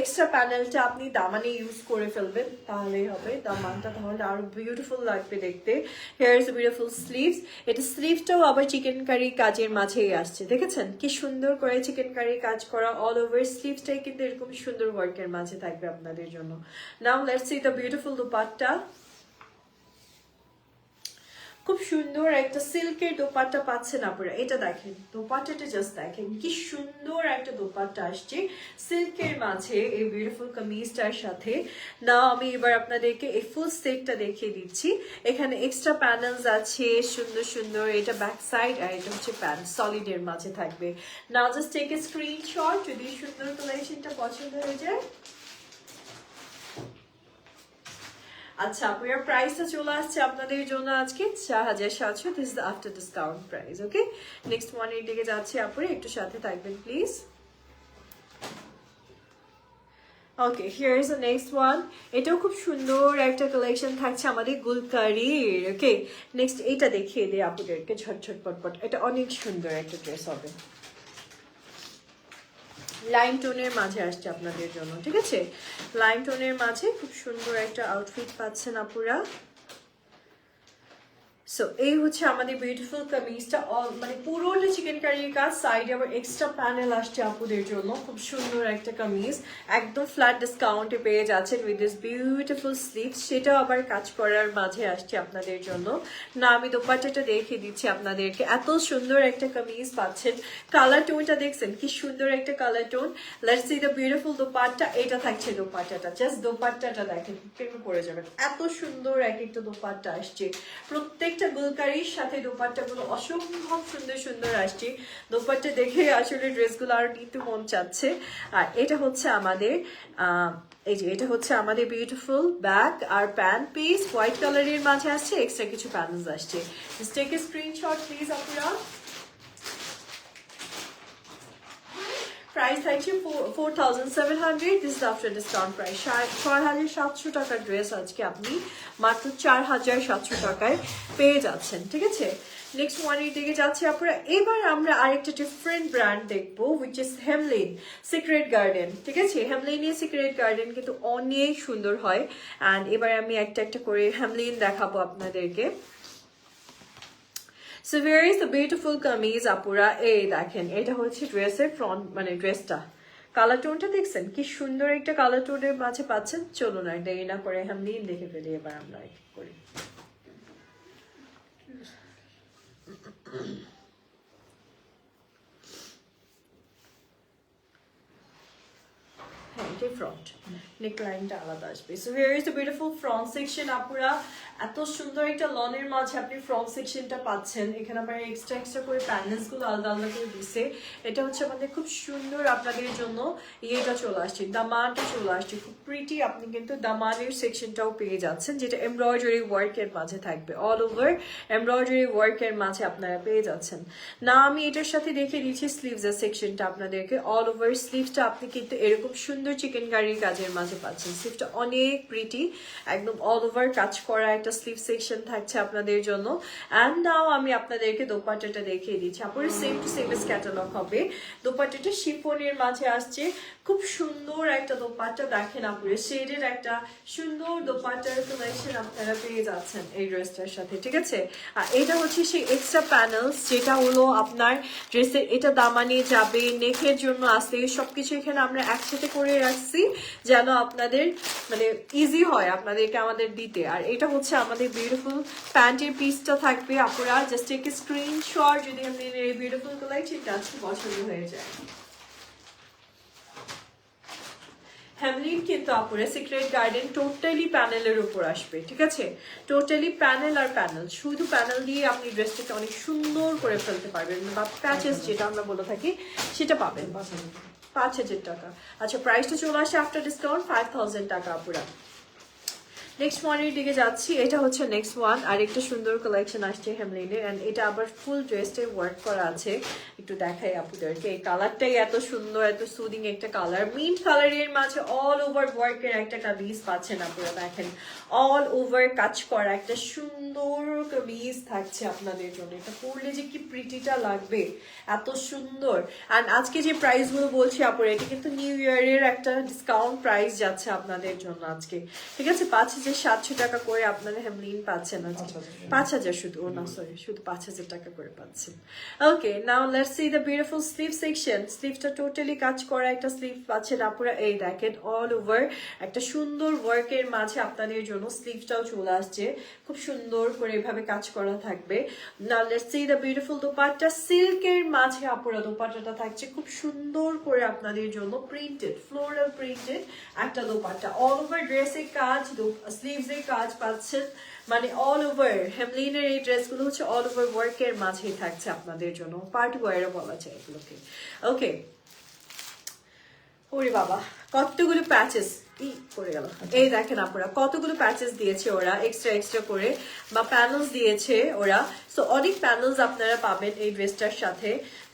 এক্সট্রা প্যানেলটা আপনি দামানে ইউজ করে ফেলবেন, তাহলেই হবে দামানটা, তাহলে আরো বিউটিফুল লাগবে দেখতে। Hair is beautiful sleeves. এটা স্লিভটাও আবার চিকেন কারি কাজের মাঝেই আসছে, দেখেছেন কি সুন্দর করে চিকেন কারি কাজ করা। অল ওভার স্লিভসটাই কিন্তু এরকম সুন্দর ওয়ার্কের মাঝে থাকবে আপনাদের জন্য। নাও let's see the beautiful dupatta. খুব সুন্দর একটা সিল্কের দোপাট্টা পাচ্ছেন আপনারা। এটা দেখেন দোপাট্টাটা, জাস্ট দেখেন কি সুন্দর একটা দোপাট্টা আসছে সিল্কের মাঝে এই বিউটিফুল কামিজটার সাথে। না আমি এবার আপনাদেরকে এই ফুল সেটটা দেখিয়ে দিচ্ছি। এখানে এক্সট্রা প্যানেলস আছে সুন্দর সুন্দর, এটা ব্যাক সাইড, আর এটা হচ্ছে প্যান্ট সলিডের মাঝে থাকবে। না জাস্ট টেক এ স্ক্রিনশট যদি সুন্দর কালেকশনটা পছন্দ হয়ে যায়। আচ্ছা আপনার প্রাইসটা চলে আসছে আপনাদের জন্য আজকে 4700। This is after discount price. Okay, next ওয়ানের দিকে যাচ্ছে আপনারা, একটু সাথে থাকবেন please. Okay, here is the next one. এটাও খুব সুন্দর একটা কালেকশন থাকছে আমাদের গুলকারির। ওকে, নেক্সট এইটা দেখিয়ে দিই আপনাদেরকে ঝটঝট পটপট। এটা অনেক সুন্দর একটা ড্রেস হবে, লাইন টোনের মাঝে আসছে আপনাদের জন্য, ঠিক আছে, লাইন টোনের মাঝে খুব সুন্দর একটা আউটফিট পাচ্ছেন আপুরা। সো এই হচ্ছে আমাদের বিউটিফুল কামিজটা, মানে পুরোটা চিকেন কারির কাজ। সাইডে আবার এক্সট্রা প্যানেল আসছে আপুদের জন্য। খুব সুন্দর একটা কামিজ, একদম ফ্ল্যাট ডিসকাউন্টে পেয়ে যাচ্ছেন উইথ দিস বিউটিফুল স্লিভস। সেটাও আবার কাজ করার মাঝে আসছে আপনাদের জন্য। না আমি দোপাট্টাটা দেখিয়ে দিচ্ছি আপনাদেরকে। এত সুন্দর একটা কামিজ পাচ্ছেন। কালার টোনটা দেখছেন কি সুন্দর একটা colour tone. Let's see the beautiful dupatta. এটা থাকছে দোপাট্টাটা, জাস্ট দোপাট্টাটা দেখেন প্রেমে পড়ে যাবেন, এত সুন্দর এক একটা দোপাট্টা আসছে। প্রত্যেকটা একটা গুলকারির সাথে দোপাট্টাগুলো অসম্ভব সুন্দর সুন্দর আসছে। দোপাট্টা দেখে আসলে ড্রেসগুলো আর নিতে মন চাচ্ছে। আর এটা হচ্ছে আমাদের এই যে এটা হচ্ছে আমাদের বিউটিফুল ব্যাক আর প্যান্ট পিস হোয়াইট কালারের মাঝে আসছে, এক্সট্রা কিছু প্যানেলস আসছে। Just take a screenshot please আপনারা। প্রাইস থাকছে 4700, this is after discount price. 6700 টাকার ড্রেস আজকে আপনি মাত্র 4700 টাকায় পেয়ে যাচ্ছেন, ঠিক আছে। নেক্সট ওয়ানের দিকে যাচ্ছে আপনারা। এবার আমরা আরেকটা ডিফারেন্ট ব্র্যান্ড দেখবো, which is Hamlin secret garden, ঠিক আছে। হেমলিনের সিক্রেট গার্ডেন কিন্তু অনেক সুন্দর হয়। অ্যান্ড এবার আমি একটা একটা করে হেমলিন দেখাবো আপনাদেরকে। So here is the beautiful kameez আপুরা, এই দেখেন এটা হচ্ছে ড্রেসের ফ্রন্ট মানে ড্রেসটা। কালার টোনটা দেখছেন কি সুন্দর একটা কালার টোনের মাঝে পাচ্ছেন। চলুন আর দেরি না করে হেমলিন দেখে ফেলি এবার আমরা করি। হ্যাঁ এটাই ফ্রন্ট, নেকলাইনটা আলাদা আসবে। So here is the beautiful front section আপুরা। এত সুন্দর একটা লনের মাঝে আপনি ফ্রন্ট সেকশনটা পাচ্ছেন। এখানে আবার এক্সট্রা করে প্যানেলসগুলো আলাদা আলাদা করে দিছে। এটা হচ্ছে আমাদের খুব সুন্দর আপনাদের জন্য ইয়েটা চলে আসছে, দামানটা চলে আসছে খুব প্রিটি। আপনি কিন্তু দামানের সেকশনটাও পেয়ে যাচ্ছেন, যেটা এমব্রয়ডারি ওয়ার্কের মাঝে থাকবে, অল ওভার এমব্রয়ডারি ওয়ার্কের মাঝে আপনারা পেয়ে যাচ্ছেন। না আমি এটার সাথে দেখে দিচ্ছি স্লিভসের সেকশনটা আপনাদেরকে। অল ওভার স্লিভসটা আপনি কিন্তু এরকম সুন্দর চিকেন কারির কাজের মাঝে পাচ্ছেন। স্লিভটা অনেক প্রিটি, একদম অল ওভার কাজ করা একটা স্লিভ সেকশন থাকছে আপনাদের জন্য। অ্যান্ড নাও আমি আপনাদেরকে দোপাট্টাটা দেখিয়ে দিচ্ছি। আপনার সেম টু সেম ক্যাটালগ হবে। দোপাট্টাটা শিফনের মাঝে আসছে, খুব সুন্দর একটা দোপাট্টা। দেখেন আপনার শেডের একটা সুন্দর দোপাট্টার কালেকশন আপনারা পেয়ে যাচ্ছেন এই ড্রেসটার সাথে, ঠিক আছে। আর এটা হচ্ছে সেই এক্সট্রা প্যানেলস, যেটা হলো আপনার ড্রেসের এটা দামানি যাবে, নেকের জন্য আসে, সবকিছু এখানে আমরা একসাথে করে রাখছি যেন আপনাদের মানে ইজি হয় আপনাদেরকে আমাদের দিতে। আর এটা হচ্ছে আমাদের বিউটিফুল প্যান্টের পিসটা থাকবে। আপনারা জাস্ট এক স্ক্রিনশট যদি আপনি এই বিউটিফুল কালেকশনটা আজকে পছন্দ হয়ে যায়। হেমলিন কিন্তু আপুরে সিক্রেট গার্ডেন টোটালি প্যানেলের উপর আসবে, ঠিক আছে। টোটালি প্যানেল আর প্যানেল, শুধু প্যানেল দিয়ে আপনি ড্রেসটাকে অনেক সুন্দর করে ফেলতে পারবেন, বা প্যাচেস যেটা আমরা বলে থাকি সেটা পাবেন। 5000 টাকা। আচ্ছা প্রাইসটা চলে আসে আফটার ডিসকাউন্ট 5000 টাকা আপুরা। নেক্সট ওয়ানের দিকে যাচ্ছি। এটা হচ্ছে নেক্সট ওয়ান, আর একটা সুন্দর কালেকশন আসছে হেমলিনের। অ্যান্ড এটা আবার ফুল ড্রেসে ওয়ার্ক করা আছে। একটু দেখাই আপুদেরকে, এই কালারটাই এত সুন্দর, এত সুদিং একটা কালার। মিন্ট কালারের মাঝে অল ওভার ওয়ার্কের একটা কামিজ পাচ্ছেন আপনারা। দেখেন অল ওভার কাজ করা একটা সুন্দর কামিজ থাকছে আপনাদের জন্য। এটা পরলে যে কি প্রিটিটা লাগবে, এত সুন্দর। অ্যান্ড আজকে যে প্রাইসগুলো বলছি আপুরা, এটা কিন্তু নিউ ইয়ারের একটা ডিসকাউন্ট প্রাইস যাচ্ছে আপনাদের জন্য আজকে, ঠিক আছে। 5700 টাকা করে আপনারা হেমলিন পাচ্ছেন আজকে। 5000 শুধু, ও না সরি, শুধু 5000 টাকা করে পাচ্ছেন। Okay now let's see the beautiful sleeve section. স্লিভটা টোটালি কাজ করা একটা স্লিভ পাচ্ছেন আপুরা। এই দেখেন অল ওভার একটা সুন্দর ওয়ার্কের মাঝে আপনাদের জন্য স্লিভটাও চলে আসছে, খুব সুন্দর করে এভাবে কাজ করা থাকবে। নাও let's see the beautiful dupatta. সিল্কের মাঝে আপুরা দোপাট্টাটা থাকছে খুব সুন্দর করে আপনাদের জন্য, প্রিন্টেড ফ্লোরাল প্রিন্টেড একটা দোপাট্টা। অল ওভার ড্রেসের কাজ, স্লিভসের কাজ পাচ্ছেন, মানে অল ওভার হেমলিনের এই ড্রেসগুলো হচ্ছে অল ওভার ওয়ার্কের মাঝেই থাকছে আপনাদের জন্য, পার্টি ওয়ারও বলা যায় এগুলোকে। ওকে ওরে বাবা কতগুলো প্যাচেস করে গেল। এই দেখেন আপনারা কতগুলো প্যাচেস দিয়েছে ওরা, এক্সট্রা করে বা প্যানেলস দিয়েছে ওরা। সো অনেক প্যানেলস আপনারা পাবেন এই ড্রেসটার সাথে।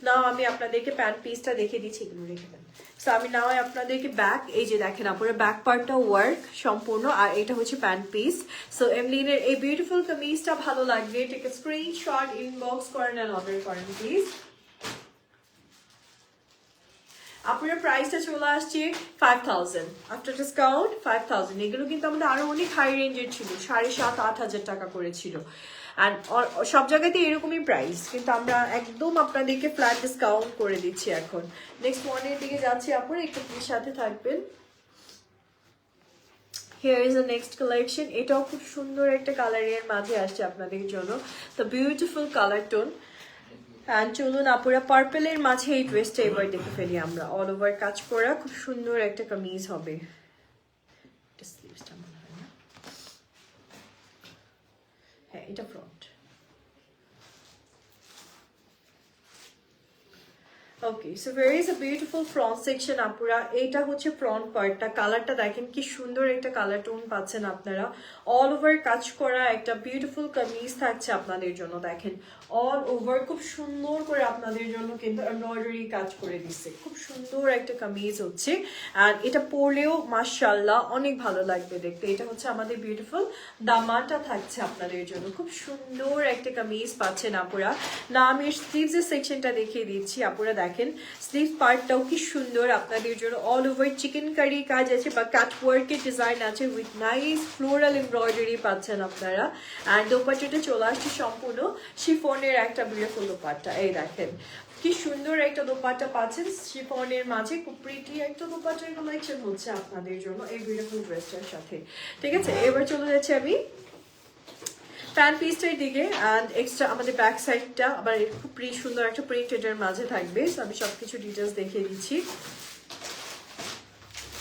নাও আমি আপনাদেরকে প্যান্ট পিসটা দেখিয়ে দিচ্ছি, এগুলো রেখে দেন। সো আমি নাও আপনাদেরকে ব্যাক, এই যে দেখেন আপনারা ব্যাক পার্টটা ওয়ার্ক সম্পূর্ণ, আর এটা হচ্ছে প্যান্ট পিস। সো এমলিনের এই বিউটিফুল কামিজটা ভালো লাগবে, টেক এ স্ক্রিনশট, ইনবক্স করেন আর অর্ডার করেন প্লিজ। আপনার প্রাইসটা চলে আসছে 5000 আফটার ডিসকাউন্ট 5000। এগুলো কিন্তু আমাদের আরো অনেক হাই রেঞ্জের ছিল, 7500-8000 টাকা করেছিল। আর সব জায়গাতে এরকমই প্রাইস, কিন্তু আমরা একদম আপনাদেরকে ফ্ল্যাট ডিসকাউন্ট করে দিচ্ছি এখন। নেক্সট ওয়ানের দিকে যাচ্ছি, আপনারা একটু সাথে থাকবেন। Here is the next collection. এটাও খুব সুন্দর একটা কালারের মাঝে আসছে আপনাদের জন্য, the beautiful colour tone. And চলুন আপুরা পার্পেলের মাঝে এই ড্রেসটা এবার দেখে ফেলি আমরা। অল ওভার কাজ করা খুব সুন্দর একটা কামিজ হবে। হ্যাঁ এটা front, okay, so very is a beautiful front section আপুরা। এইটা হচ্ছে ফ্রন্ট পার্টটা, কালারটা দেখেন কি সুন্দর একটা কালার টোন পাচ্ছেন আপনারা। অল ওভার কাজ করা একটা বিউটিফুল কামিজ থাকছে আপনাদের জন্য। দেখেন অল ওভার খুব সুন্দর করে আপনাদের জন্য কিন্তু এমব্রয়ডারি কাজ করে দিচ্ছে। খুব সুন্দর একটা কামিজ হচ্ছে, আর এটা পরলেও মাশাআল্লাহ অনেক ভালো লাগবে দেখতে। এটা হচ্ছে আমাদের বিউটিফুল দামানটা থাকছে আপনাদের জন্য। খুব সুন্দর একটা কামিজ পাচ্ছেন আপুরা। না আমি স্লিভসের সেকশনটা দেখিয়ে দিচ্ছি আপুরা। দেখেন স্লিভ পার্টটাও কি সুন্দর আপনাদের জন্য। অল ওভার চিকেন কারি কাজ আছে বা কাট ওয়ার্কের ডিজাইন আছে উইথ নাইস ফ্লোরাল এমব্রয়ডারি পাচ্ছেন আপনারা। আর দোপাট্টাটা চলে আসছে সম্পূর্ণ শিফনের একটা বিউটিফুল দোপাট্টা। এই দেখেন কি সুন্দর একটা দোপাট্টা পাচ্ছেন শিফনের মাঝে। খুব প্রিটি একটা দোপাট্টার কালেকশন হচ্ছে আপনাদের জন্য এই বিউটিফুল ড্রেসটার সাথে। ঠিক আছে, এবার চলে যাচ্ছে আমি প্যান্ট পিসটার দিকে। অ্যান্ড এক্সট্রা আমাদের ব্যাক সাইডটা আবার খুব সুন্দর একটা প্রিন্টেডের মাঝে থাকবে। আমি সবকিছু ডিটেলস দেখিয়ে দিচ্ছি।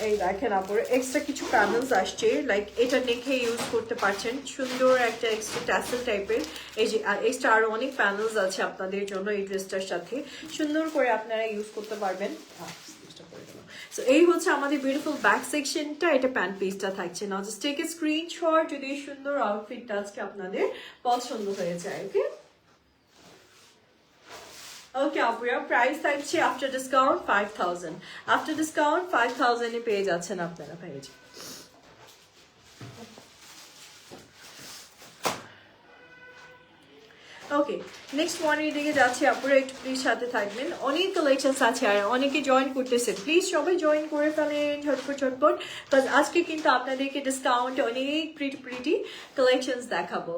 এই দেখেন আপুর এক্সট্রা কিছু প্যানেলস আসছে, লাইক এটা নেখে ইউজ করতে পারছেন। সুন্দর একটা এক্সট্রা ট্যাসেল টাইপের এই যে এক্সট্রা আরো অনেক প্যানেলস আছে আপনাদের জন্য এই ড্রেসটার সাথে। সুন্দর করে আপনারা ইউজ করতে পারবেন। সো এই হচ্ছে আমাদের বিউটিফুল ব্যাক সেকশনটা। এটা প্যান্ট পিসটা থাকছে। নাও জাস্ট টেক এ স্ক্রিনশট যদি এই সুন্দর আউটফিটটা আজকে আপনাদের পছন্দ হয়ে যায়। ওকে ওকে আপুরা, প্রাইস থাকছে আফটার ডিসকাউন্ট 5000। আফটার ডিসকাউন্ট 5000 এ পেয়ে যাচ্ছেন আপনারা পেয়ে। ওকে, নেক্সট ওয়ানের দিকে যাচ্ছি আপুরা, একটু প্লিজ সাথে থাকবেন। অনেক কালেকশনস আছে আর অনেকে জয়েন করতেছে, প্লিজ সবাই জয়েন করে ফেলেন ঝটপট ঝটপট। কারণ আজকে কিন্তু আপনাদেরকে ডিসকাউন্টে অনেক প্রিটি কালেকশনস দেখাবো।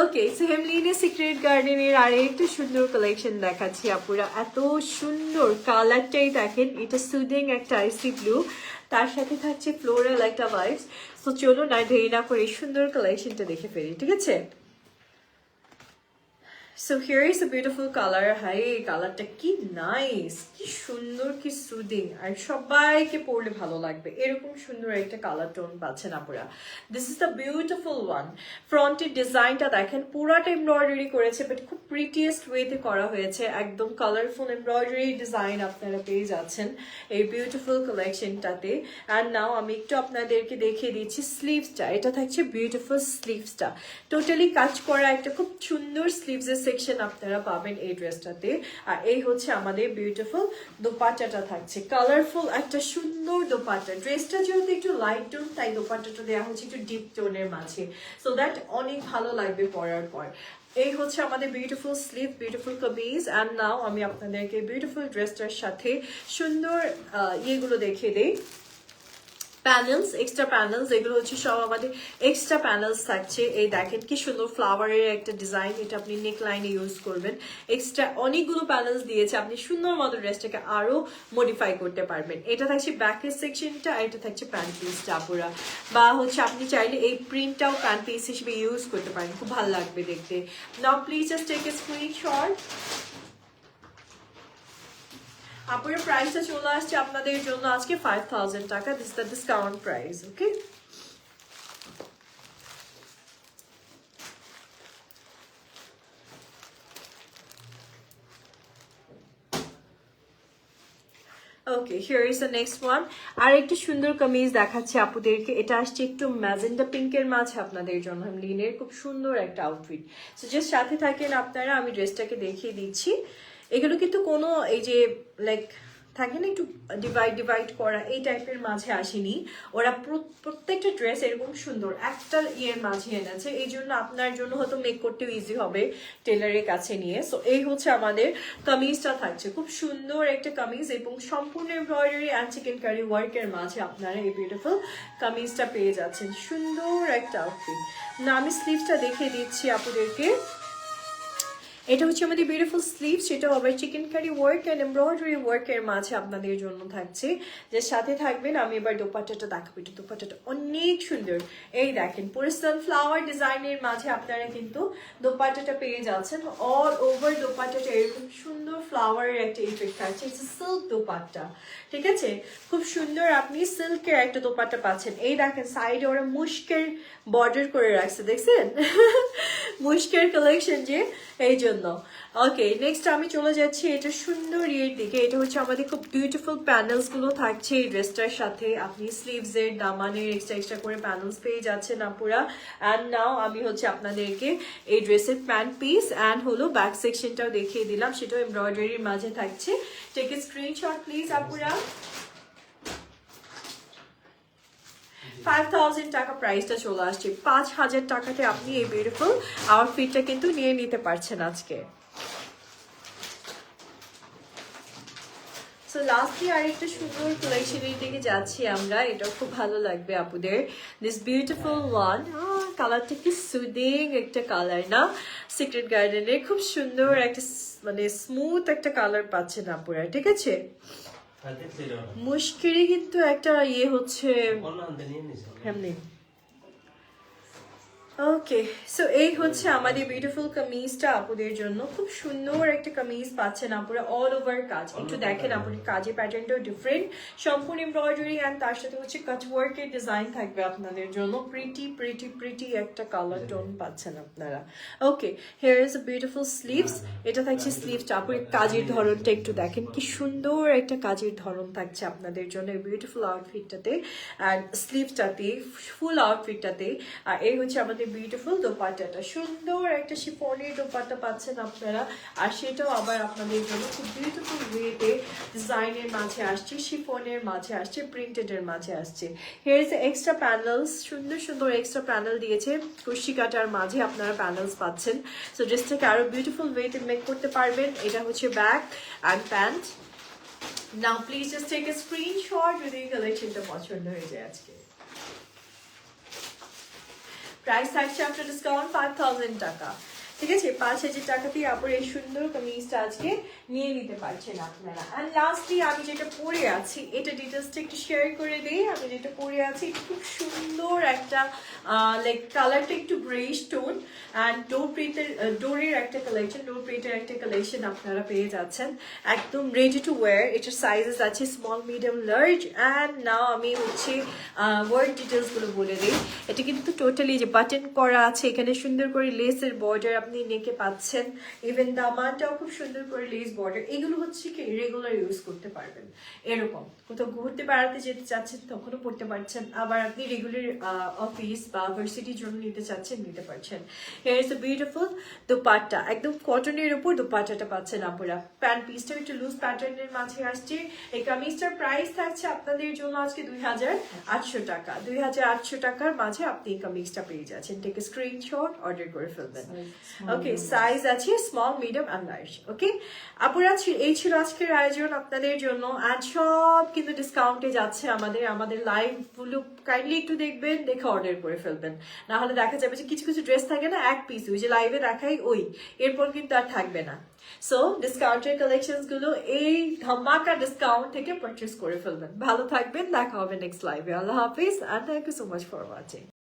ওকে, সো হেমলিনের সিক্রেট গার্ডেনের আর একটু সুন্দর কালেকশন দেখাচ্ছি আপুরা। এত সুন্দর কালারটাই দেখেন, এটা সুদিং একটা আইসি ব্লু, তার সাথে থাকছে ফ্লোরাল একটা ভাইবস। সো চলো না দেরি না করে এই সুন্দর কালেকশনটা দেখে ফেলি, ঠিক আছে? So here is a beautiful color. হাই কালারটা কি নাইস, কি সুন্দর, কি সুদিং, আর সবাইকে পরলে ভালো লাগবে এরকম সুন্দর একটা কালার টোন পাচ্ছেন আপনারা। This is the beautiful one. ফ্রন্টের ডিজাইনটা দেখেন পুরাটা এমব্রয়ডারি করেছে, বাট খুব প্রিটিয়েস্ট ওয়েতে করা হয়েছে। একদম কালারফুল এমব্রয়ডারি ডিজাইন আপনারা পেয়ে যাচ্ছেন এই বিউটিফুল কালেকশনটাতে। অ্যান্ড নাও আমি একটু আপনাদেরকে দেখিয়ে দিচ্ছি স্লিভসটা। এটা থাকছে বিউটিফুল স্লিভসটা, টোটালি কাজ করা একটা খুব সুন্দর স্লিভসের সেকশন আপনারা পাবেন এই ড্রেসটাতে। আর এই হচ্ছে আমাদের বিউটিফুল দোপাট্টাটা থাকছে, কালারফুল একটা সুন্দর দোপাট্টা। ড্রেসটা যেহেতু একটু লাইট টোন, তাই দোপাট্টাটা দেওয়া হচ্ছে একটু ডিপ টোনের মাঝে, সো দ্যাট অনেক ভালো লাগবে পরার পর। এই হচ্ছে আমাদের beautiful sleeve, beautiful kameez. And now আমি আপনাদেরকে বিউটিফুল ড্রেসটার সাথে সুন্দর ইয়েগুলো দেখিয়ে দিই। প্যানেলস, এক্সট্রা প্যানেলস, এগুলো হচ্ছে সব আমাদের এক্সট্রা প্যানেলস থাকছে। এই দেখেন কি সুন্দর ফ্লাওয়ারের একটা ডিজাইন, এটা আপনি নেক লাইনে ইউজ করবেন। এক্সট্রা অনেকগুলো প্যানেলস দিয়েছে, আপনি সুন্দর মতো ড্রেসটাকে আরো মডিফাই করতে পারবেন। এটা থাকছে ব্যাকের সেকশনটা, আর এটা থাকছে প্যান্ট পিসটা আপুরা। বা হচ্ছে আপনি চাইলে এই প্রিন্টটাও প্যান্ট পিস হিসেবে ইউজ করতে পারেন, খুব ভালো লাগবে দেখতে। Now please just take a screenshot. আপুরের প্রাইসটা চলে আসছে আপনাদের জন্য আজকে 5000 টাকা। This the discount price. Okay, okay, here is the next one. আর একটু সুন্দর কামিজ দেখাচ্ছে আপুদেরকে। এটা আসছে একটু ম্যাজেন্ডা পিঙ্কের মাঝে আপনাদের জন্য লিনের খুব সুন্দর একটা আউটফিট। সো জাস্ট সাথে থাকেন আপনারা, আমি ড্রেসটাকে দেখিয়ে দিচ্ছি। এগুলো কিন্তু কোনো এই যে লাইক থাকে না একটু ডিভাইড করা এই টাইপের মাঝে আসেনি। ওরা প্রত্যেকটা ড্রেস এরকম সুন্দর একটা ইয়ের মাঝে এনেছে, এই জন্য আপনার জন্য হয়তো মেক করতেও ইজি হবে টেলারের কাছে নিয়ে। সো এই হচ্ছে আমাদের কামিজটা থাকছে, খুব সুন্দর একটা কামিজ এবং সম্পূর্ণ এমব্রয়ডারি অ্যান্ড চিকেন কারি ওয়ার্কের মাঝে আপনারা এই বিউটিফুল কামিজটা পেয়ে যাচ্ছেন। সুন্দর একটা আউটফিট। না আমি স্লিভসটা দেখিয়ে দিচ্ছি আপনাদেরকে। এটা হচ্ছে আমাদের বিউটিফুল স্লিভ, সেটাও আবার chicken curry work and embroidery ওয়ার্কের মাঝে আপনাদের জন্য থাকছে। যে সাথে থাকবেন আমি এবার দোপাট্টাটা দেখাবো। এটা দোপাট্টাটা অনেক সুন্দর। এই দেখেন পুরো সানফ্লাওয়ার ডিজাইনের মাঝে আপনারা কিন্তু দোপাট্টাটা পেয়ে যাচ্ছেন। অল ওভার দোপাট্টাটা এরকম সুন্দর ফ্লাওয়ারের একটা ইফেক্ট থাকছে। ইটস সিল্ক দোপাট্টা, ঠিক আছে? খুব সুন্দর আপনি সিল্কের একটা দোপাট্টা পাচ্ছেন। এই দেখেন সাইডে ওরা মুশকের বর্ডার করে রাখছে, দেখছেন? মুশকের কালেকশন যে, এই জন্য জন্য। ওকে, নেক্সট আমি চলে যাচ্ছি এটা সুন্দর ইয়ের দিকে। এটা হচ্ছে আমাদের খুব বিউটিফুল প্যানেলস গুলো থাকছে এই ড্রেসটার সাথে। আপনি স্লিভস এর দামানের এক্সট্রা করে প্যানেলস পেয়ে যাচ্ছেন আপুরা। অ্যান্ড নাও আমি হচ্ছে আপনাদেরকে এই ড্রেসের প্যান্ট পিস অ্যান্ড হলো ব্যাক সেকশনটাও দেখিয়ে দিলাম, সেটাও এমব্রয়ডারির মাঝে থাকছে। টেক এ স্ক্রিনশট প্লিজ আপুরা। 5000 টাকা প্রাইসটা চলে আসছে। 5000 টাকাতে আপনি এই বিউটিফুল আউটফিটটা কিন্তু নিয়ে নিতে পারছেন আজকে। সো লাস্টলি আরেকটা সুন্দর কালেকশনের দিকে যাচ্ছি আমরা, এটা খুব ভালো লাগবে আপুদের। দিস বিউটিফুল ওয়ান, কালারটা কি সুদিং একটা কালার না, সিক্রেট গার্ডেনের খুব সুন্দর একটা মানে স্মুথ একটা কালার পাচ্ছেন আপুরা, ঠিক আছে। মুশকিরি কিন্তু একটা ইয়ে হচ্ছে এমনি। ওকে, সো এই হচ্ছে আমাদের বিউটিফুল কামিজটা আপুদের জন্য। খুব সুন্দর একটা কামিজ পাচ্ছেন আপুরা, অল ওভার কাজ। একটু দেখেন আপুদের কাজের প্যাটার্নটাও ডিফারেন্ট, সম্পূর্ণ এমব্রয়ডারি অ্যান্ড তার সাথে হচ্ছে কাটওয়ার্কের ডিজাইন থাকবে আপনাদের জন্য। প্রিটি প্রিটি প্রিটি একটা কালার টোন পাচ্ছেন আপনারা। Okay, here is a beautiful sleeves. এটা থাকছে স্লিভসটা। আপুদের কাজের ধরনটা একটু দেখেন, কি সুন্দর একটা কাজের ধরন থাকছে আপনাদের জন্য এই বিউটিফুল আউটফিটটাতে অ্যান্ড স্লিভসটাতে, ফুল আউটফিটটাতে। আর এই হচ্ছে আমাদের বিউটিফুল দোপাট্টাটা, সুন্দর একটা শিফনের দোপাট্টা পাচ্ছেন আপনারা। আর সেটাও আবার আপনাদের জন্য খুব বিউটিফুল ওয়েতে ডিজাইনের মাঝে আসছে, শিফনের মাঝে আসছে, প্রিন্টেড এর মাঝে আসছে। হিয়ার ইজ এক্সট্রা প্যানেলস, সুন্দর সুন্দর এক্সট্রা প্যানেল দিয়েছে, কুশি কাটার মাঝে আপনারা প্যানেলস পাচ্ছেন। সো ড্রেসটাকে আরো বিউটিফুল ওয়েতে মেক করতে পারবেন। এটা হচ্ছে back and pant. Now please just take a screenshot যদি এই কালেকশনটা পছন্দ হয়ে যায় আজকে। প্রাইস থাকছে আফটার ডিসকাউন্ট 5000 টাকা, ঠিক আছে। 5000 টাকাতেই আপনার এই সুন্দর কামিজটা আজকে নিয়ে নিতে পারছেন আপনারা। অ্যান্ড লাস্টলি আমি যেটা পরে আছি এটা ডিটেলসটা একটু শেয়ার করে দিই। আমি যেটা পরে আছি এটা খুব সুন্দর একটা লাইক কালারটা একটু গ্রেইশ টোন অ্যান্ড ডোরের একটা কালেকশন, ডোর প্রিন্টের একটা কালেকশন আপনারা পেয়ে যাচ্ছেন একদম রেডি টু ওয়্যার। এটার সাইজেস আছে small, medium, large. And now আমি হচ্ছে ওয়ার্ড ডিটেলসগুলো বলে দিই। এটা কিন্তু টোটালি যে বাটন করা আছে, এখানে সুন্দর করে লেসের বর্ডার আপনি নেকে পাচ্ছেন, ইভেন দামানটাও খুব সুন্দর করে লেস বর্ডার। এগুলো হচ্ছে কি রেগুলার ইউজ করতে পারবেন, এরকম কোথাও ঘুরতে বেড়াতে যেতে চাচ্ছেন তখনও পড়তে পারছেন, আবার আপনি রেগুলার অফিস বা ভার্সিটির জন্য নিতে চাচ্ছেন নিতে পারছেন। Here is a beautiful dupatta, একদম কটনের উপর দোপাট্টাটা পাচ্ছেন আপনারা। প্যান্ট পিসটা একটু লুজ প্যাটার্নের মাঝে আসছে। এই কামিজটার প্রাইস থাকছে আপনাদের জন্য আজকে 2800 টাকা। 2800 টাকার মাঝে আপনি এই কামিজটা পেয়ে যাচ্ছেন। টেক এ স্ক্রিনশট, অর্ডার করে ফেলবেন। ওকে, সাইজ আছে স্মল, মিডিয়াম অ্যান্ড লার্জ। ওকে আপুরা, এই ছিল আজকের আয়োজন আপনাদের জন্য। আর সব কিন্তু ডিসকাউন্টে যাচ্ছে আমাদের লাইভ গুলো কাইন্ডলি একটু দেখবেন, দেখে অর্ডার করে ফেলবেন। না হলে দেখা যাবে যে কিছু কিছু ড্রেস থাকে না এক পিস, ওই যে লাইভে দেখাই ওই, এরপর কিন্তু আর থাকবে না। সো ডিসকাউন্টের কালেকশনস গুলো এই ধামাকা ডিসকাউন্ট থেকে পারচেস করে ফেলবেন। ভালো থাকবেন, দেখা হবে নেক্সট লাইভে। আল্লাহ হাফিজ, and thank you so much for watching.